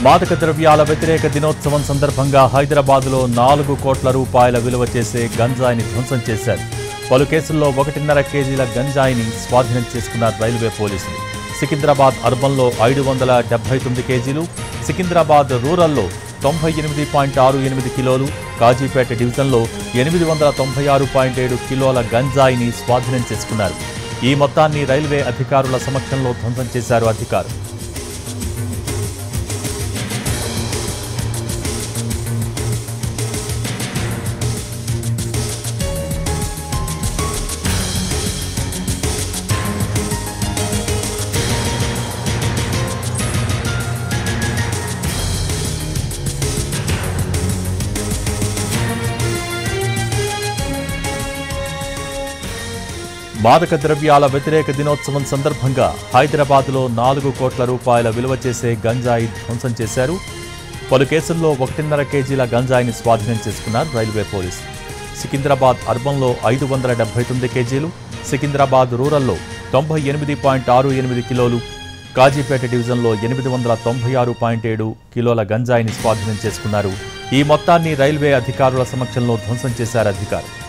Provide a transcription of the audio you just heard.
మాదక ద్రవ్యాల వ్యతిరేక దినోత్సవం సందర్భంగా హైదరాబాద్లో 4 కోట్ల రూపాయల విలువ చేసే గంజాయిని ధ్వంసం చేశారు. పలు కేసుల్లో 1.5 కేజీల గంజాయిని స్వాధీనం చేసుకున్నారు రైల్వే పోలీసులు. సికింద్రాబాద్ అర్బన్లో 579 కేజీలు, సికింద్రాబాద్ రూరల్లో 98.68 కిలోలు, కాజీపేట డివిజన్లో 896.7 కిలోల గంజాయిని స్వాధీనం చేసుకున్నారు. ఈ మొత్తాన్ని రైల్వే అధికారుల సమక్షంలో ధ్వంసం చేశారు అధికారులు. మాదక ద్రవ్యాల వ్యతిరేక దినోత్సవం సందర్భంగా హైదరాబాద్లో 4 కోట్ల రూపాయల విలువ చేసే గంజాయి ధ్వంసం చేశారు. పలు కేసుల్లో 1.5 కేజీల గంజాయిని స్వాధీనం చేసుకున్నారు రైల్వే పోలీసులు. సికింద్రాబాద్ అర్బన్లో 579 కేజీలు, సికింద్రాబాద్ రూరల్లో 98.68 కిలోలు, కాజీపేట డివిజన్లో 896.7 కిలోల గంజాయిని స్వాధీనం చేసుకున్నారు. ఈ మొత్తాన్ని రైల్వే అధికారుల సమక్షంలో ధ్వంసం చేశారు అధికారులు.